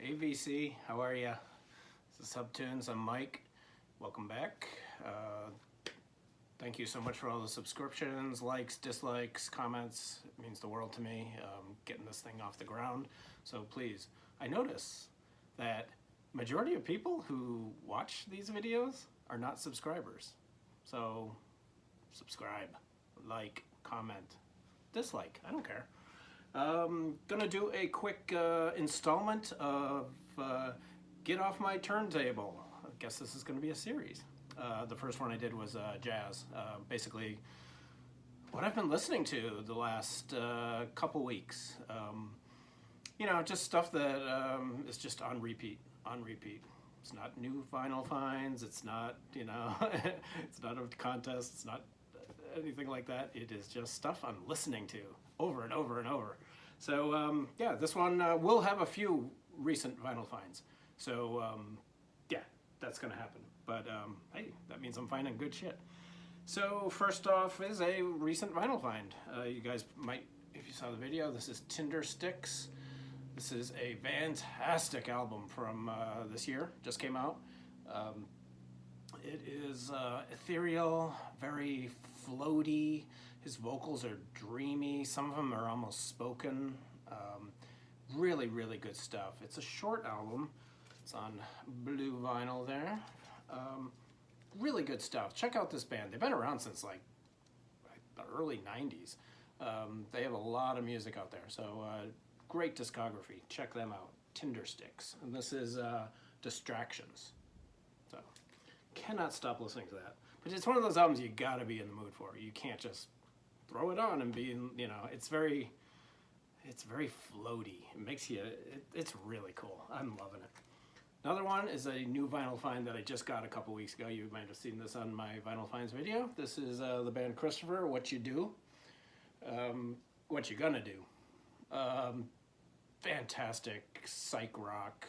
AVC, how are ya? This is Subtunes, I'm Mike. Welcome back. Thank you so much for all the subscriptions, likes, dislikes, comments. It means the world to me, getting this thing off the ground. So please, I notice that majority of people who watch these videos are not subscribers. So subscribe, like, comment, dislike, I don't care. Gonna do a quick installment of Get Off My Turntable. I guess this is gonna be a series. The first one I did was jazz. Basically, what I've been listening to the last couple weeks. You know, just stuff that is just on repeat, It's not new vinyl finds, it's not, you know, it's not a contest, it's not anything like that. It is just stuff I'm listening to over and over and over. So yeah, this one will have a few recent vinyl finds. So yeah, that's gonna happen. But hey, that means I'm finding good shit. So first off is a recent vinyl find. You guys might, if you saw the video, this is Tindersticks. This is a fantastic album from this year, just came out. It is ethereal, very floaty. His vocals are dreamy. Some of them are almost spoken. Really, really good stuff. It's a short album. It's on blue vinyl there. Really good stuff. Check out this band. They've been around since like the early 90s. They have a lot of music out there. So great discography. Check them out. Tindersticks. And this is Distractions. So cannot stop listening to that. But it's one of those albums you gotta be in the mood for. You can't just throw it on and be in, you know, it's very floaty. It makes you, it's really cool. I'm loving it. Another one is a new vinyl find that I just got a couple weeks ago. You might have seen this on my Vinyl Finds video. This is the band Christopher, What You Do. What You Gonna Do. Fantastic psych rock,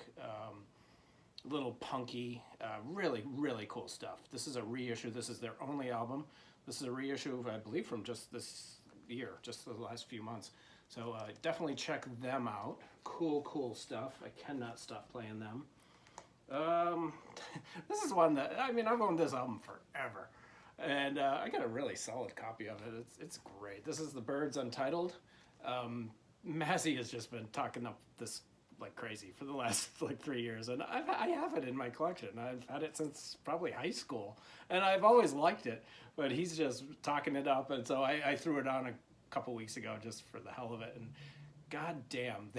little punky, really, really cool stuff. This is a reissue. This is their only album. This is a reissue, I believe, from just this year, just the last few months. So definitely check them out. Cool, cool stuff. I cannot stop playing them. This is one that, I mean, I've owned this album forever. And I got a really solid copy of it. It's great. This is The Byrds Untitled. Mazzy has just been talking up this like crazy for the last like 3 years, and I have it in my collection. I've had it since probably high school, and I've always liked it, but he's just talking it up, and so I threw it on a couple weeks ago just for the hell of it, and god damn,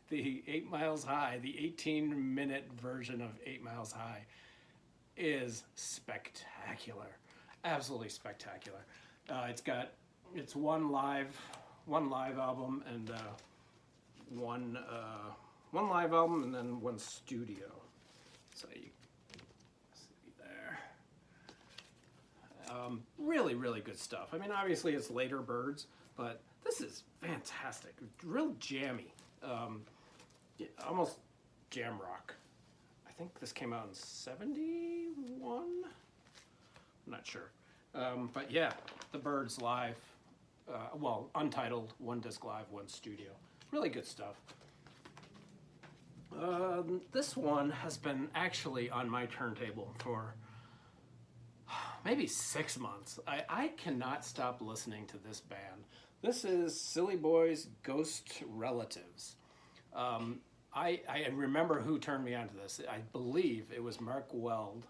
the 8 Miles High, the 18-minute version of 8 Miles High is spectacular, absolutely spectacular. It's one live album and one live album and then one studio. So you see there. Really, really good stuff. I mean, obviously it's later Byrds, but this is fantastic. Real jammy. Yeah, almost jam rock. I think this came out in 71? I'm not sure. But yeah, the Byrds live. Well, Untitled, 1 disc live, 1 studio. Really good stuff. This one has been actually on my turntable for maybe 6 months. I cannot stop listening to this band. This is Silly Boys Ghost Relatives. I remember who turned me on to this. I believe it was Mark Weld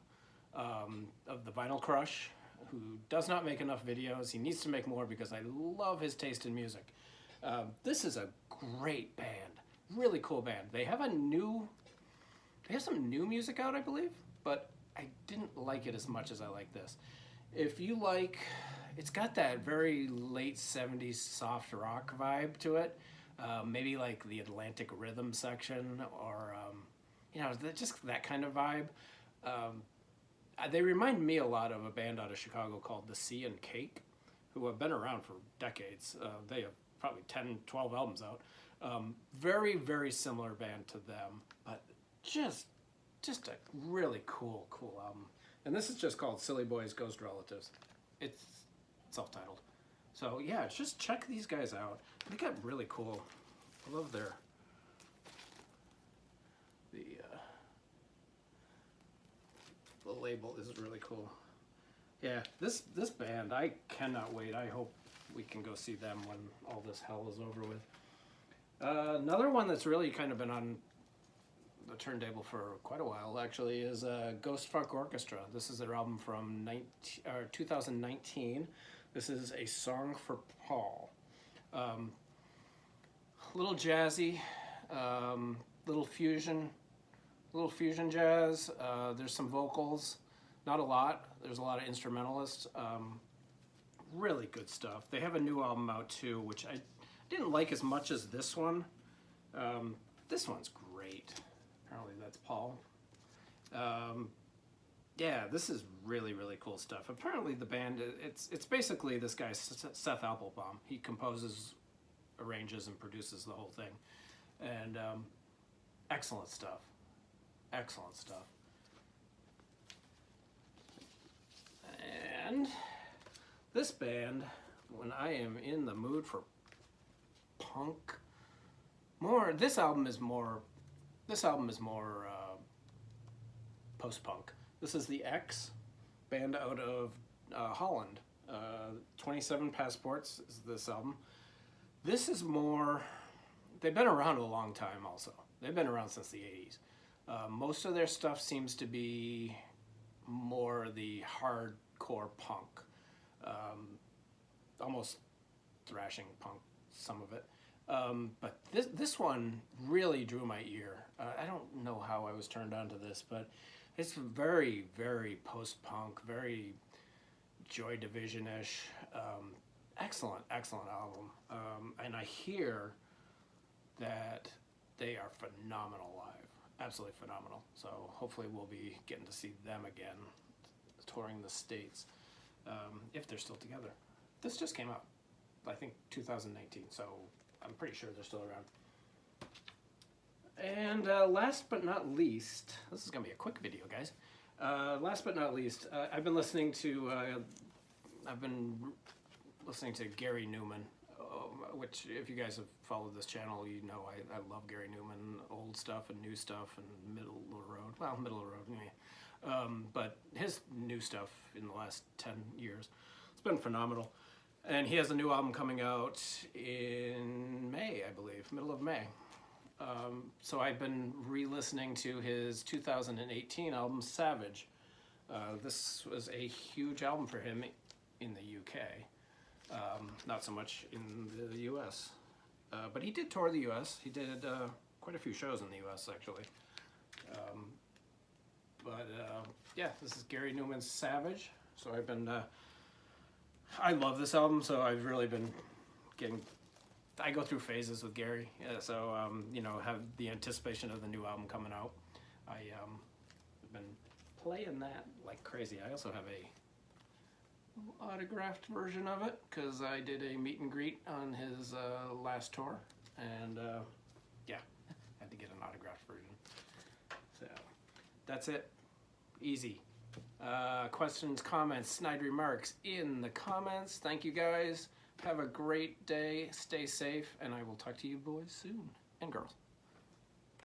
of the Vinyl Crush, who does not make enough videos. He needs to make more because I love his taste in music. This is a great band. Really cool band. They have some new music out, I believe, but I didn't like it as much as I like this. If you like, it's got that very late 70s soft rock vibe to it. Maybe like the Atlantic Rhythm section or, you know, just that kind of vibe. They remind me a lot of a band out of Chicago called The Sea and Cake, who have been around for decades. They have probably 10, 12 albums out. Very, very similar band to them, but just a really cool album. And this is just called Silly Boys Ghost Relatives. It's self-titled. So yeah, just check these guys out. They got really cool. I love the label is really cool. Yeah, this band, I cannot wait. I hope we can go see them when all this hell is over with. Another one that's really kind of been on the turntable for quite a while, actually, is Ghostfuck Orchestra. This is their album from 2019. This is A Song for Paul. Little jazzy, little fusion jazz. There's some vocals, not a lot. There's a lot of instrumentalists. Really good stuff. They have a new album out too, which I didn't like as much as this one. This one's great. Apparently that's Paul. Yeah, this is really, really cool stuff. Apparently the band, it's basically this guy, Seth Applebaum. He composes, arranges, and produces the whole thing. And excellent stuff. Excellent stuff. And this band, when I am in the mood for punk, this album is more post-punk. This is the X, band out of Holland. 27 Passports is this album. This is more, they've been around a long time also. They've been around since the 80s. Most of their stuff seems to be more the hardcore punk. Almost thrashing punk, some of it. But this one really drew my ear. I don't know how I was turned on to this, but it's very, very post-punk, very Joy Division-ish. Excellent, excellent album. And I hear that they are phenomenal live. Absolutely phenomenal. So hopefully we'll be getting to see them again, touring the States, if they're still together. This just came out, I think 2019, so I'm pretty sure they're still around. And last but not least, this is gonna be a quick video, guys. Last but not least, I've been listening to Gary Newman, which if you guys have followed this channel, you know I love Gary Newman, old stuff and new stuff and middle of the road. Well, middle of the road anyway. But his new stuff in the last 10 years, it's been phenomenal. And he has a new album coming out in May, I believe, middle of May. So I've been re-listening to his 2018 album, Savage. This was a huge album for him in the UK. Not so much in the US. But he did tour the US. He did quite a few shows in the US, actually. Yeah, this is Gary Newman's Savage. So I've been... I love this album, so I've really been getting... I go through phases with Gary, so, you know, have the anticipation of the new album coming out. I've been playing that like crazy. I also have a autographed version of it, because I did a meet and greet on his last tour, and yeah, had to get an autographed version. So, that's it. Easy. Questions, comments, snide remarks in the comments. Thank you guys. Have a great day. Stay safe, and I will talk to you boys soon, and girls.